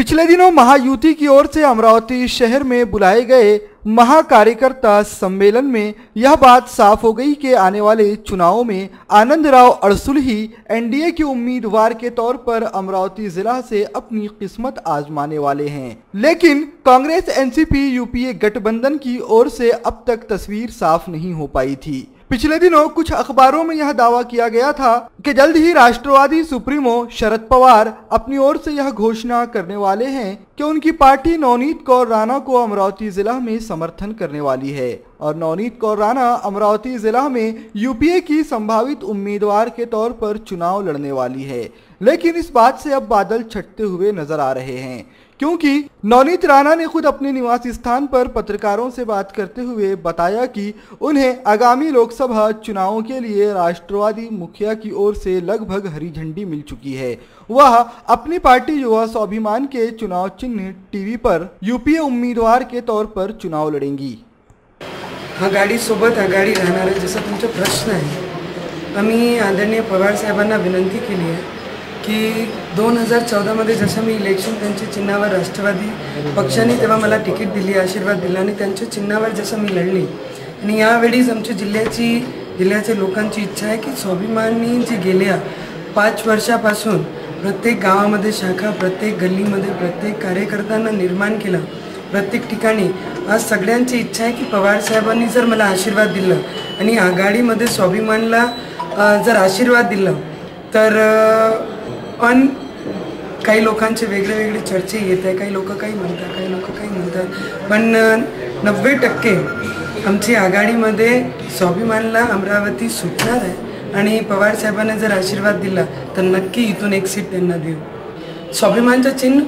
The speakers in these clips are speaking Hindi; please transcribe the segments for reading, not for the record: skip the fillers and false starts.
पिछले दिनों महायुति की ओर से अमरावती शहर में बुलाए गए महाकार्यकर्ता सम्मेलन में यह बात साफ हो गई कि आने वाले चुनावों में आनंदराव अड़सुल ही एनडीए के उम्मीदवार के तौर पर अमरावती जिला से अपनी किस्मत आजमाने वाले हैं। लेकिन कांग्रेस एनसीपी यूपीए गठबंधन की ओर से अब तक तस्वीर साफ नहीं हो पाई थी। पिछले दिनों कुछ अखबारों में यह दावा किया गया था कि जल्द ही राष्ट्रवादी सुप्रीमो शरद पवार अपनी ओर से यह घोषणा करने वाले हैं कि उनकी पार्टी नवनीत कौर राणा को अमरावती जिला में समर्थन करने वाली है और नवनीत कौर राणा अमरावती जिला में यूपीए की संभावित उम्मीदवार के तौर पर चुनाव लड़ने वाली है। लेकिन इस बात से अब बादल छटते हुए नजर आ रहे हैं, क्योंकि नवनीत राणा ने खुद अपने निवास स्थान पर पत्रकारों से बात करते हुए बताया कि उन्हें आगामी लोकसभा चुनावों के लिए राष्ट्रवादी मुखिया की ओर से लगभग हरी झंडी मिल चुकी है। वह अपनी पार्टी युवा स्वाभिमान के चुनाव चिन्ह टीवी पर यूपीए उम्मीदवार के तौर पर चुनाव लड़ेंगी। आघाडी सोबत आघाडी राहणार आहे, जसा तुमचा प्रश्न आहे, आम्ही आदरणीय पवार साहेबांना विनंती केली आहे की 2014 मध्ये जसं मी इलेक्शन त्यांच्या चिन्हावर राष्ट्रवादी पक्षाने तेव्हा मला तिकीट दिली, आशीर्वाद दिला आणि त्यांच्या चिन्हावर जसं मी लढली आणि यावेळीच आमच्या जिल्ह्याच्या लोकांची इच्छा आहे की स्वाभिमानी जी गेल्या 5 वर्षापासून प्रत्येक गावामध्ये शाखा, प्रत्येक गल्लीमध्ये प्रत्येक कार्यकर्त्यांना निर्माण केला, प्रत्येक ठिकाणी आज सगळ्यांची इच्छा आहे की पवार साहेबांनी जर मला आशीर्वाद दिला आणि आघाडीमध्ये स्वाभिमानला जर आशीर्वाद दिला तर पण काही लोकांचे वेगळे चर्चे येत आहे, काही लोक काही म्हणतात, काही लोक काही म्हणतात, पण 90% आमची आघाडीमध्ये स्वाभिमानला अमरावती सुटणार आहे आणि पवार साहेबांना जर आशीर्वाद दिला तर नक्की इथून एक सीट त्यांना देऊ। स्वाभिमानचं चिन्ह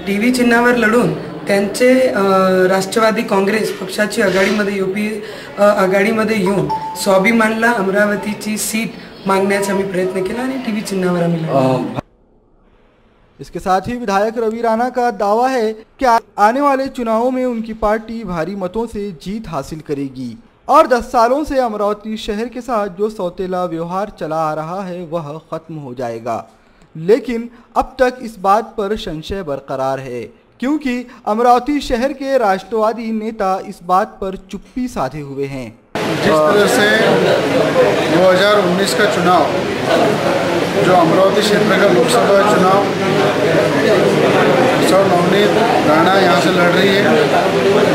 टीव्ही चिन्हावर लढून त्यांचे राष्ट्रवादी काँग्रेस पक्षाची आघाडीमध्ये यूपी आघाडीमध्ये येऊन स्वाभिमानला अमरावतीची सीट मागण्याचा आम्ही प्रयत्न केला आणि टीव्ही चिन्हावर आम्ही लढलो। इसके साथ ही विधायक रवि राणा का दावा है कि आने वाले चुनावों में उनकी पार्टी भारी मतों से जीत हासिल करेगी और 10 सालों से अमरावती शहर के साथ जो सौतेला व्यवहार चला आ रहा है वह खत्म हो जाएगा। लेकिन अब तक इस बात पर संशय बरकरार है, क्योंकि अमरावती शहर के राष्ट्रवादी नेता इस बात पर चुप्पी साधे हुए हैं। जिस तरह से 2019 का चुनाव, जो अमरावती क्षेत्र का लोकसभा चुनाव सर नवनीत राणा यहाँ से लड़ रही है,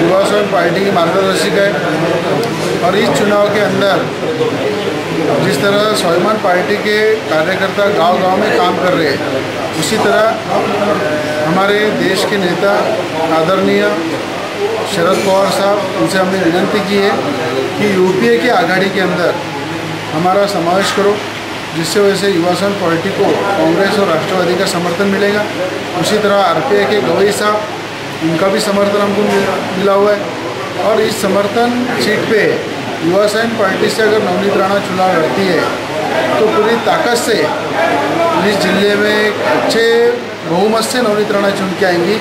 युवा स्वयं पार्टी की मार्गदर्शक है, और इस चुनाव के अंदर जिस तरह स्वाभिमान पार्टी के कार्यकर्ता गांव-गांव में काम कर रहे हैं, उसी तरह हमारे देश के नेता आदरणीय शरद पवार साहब, उनसे हमने विनंती की है कि यूपीए के आघाड़ी के अंदर हमारा समावेश करो, जिससे वजह से युवा संघ पार्टी को कांग्रेस और राष्ट्रवादी का समर्थन मिलेगा। उसी तरह आरपीआई के गवई साहब, उनका भी समर्थन हमको मिला हुआ है और इस समर्थन सीट पे युवा संघ पार्टी से अगर नवनीत राणा चुनाव लड़ती है तो पूरी ताकत से इस जिले में एक अच्छे बहुमत से नवनीत राणा चुन के आएंगी।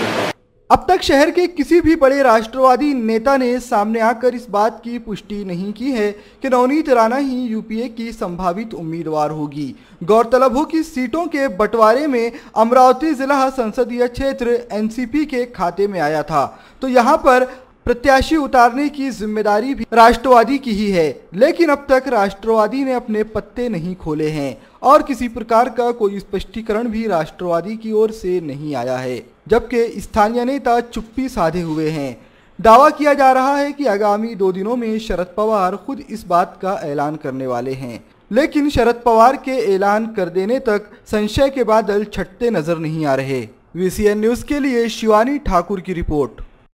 अब तक शहर के किसी भी बड़े राष्ट्रवादी नेता ने सामने आकर इस बात की पुष्टि नहीं की है कि नवनीत राणा ही यूपीए की संभावित उम्मीदवार होगी। गौरतलब हो कि सीटों के बंटवारे में अमरावती जिला संसदीय क्षेत्र एनसीपी के खाते में आया था, तो यहां पर प्रत्याशी उतारने की जिम्मेदारी भी राष्ट्रवादी की ही है। लेकिन अब तक राष्ट्रवादी ने अपने पत्ते नहीं खोले हैं और किसी प्रकार का कोई स्पष्टीकरण भी राष्ट्रवादी की ओर से नहीं आया है, जबकि स्थानीय नेता चुप्पी साधे हुए हैं। दावा किया जा रहा है कि आगामी 2 दिनों में शरद पवार खुद इस बात का ऐलान करने वाले हैं, लेकिन शरद पवार के ऐलान कर देने तक संशय के बादल छटते नजर नहीं आ रहे। VCN न्यूज़ के लिए शिवानी ठाकुर की रिपोर्ट।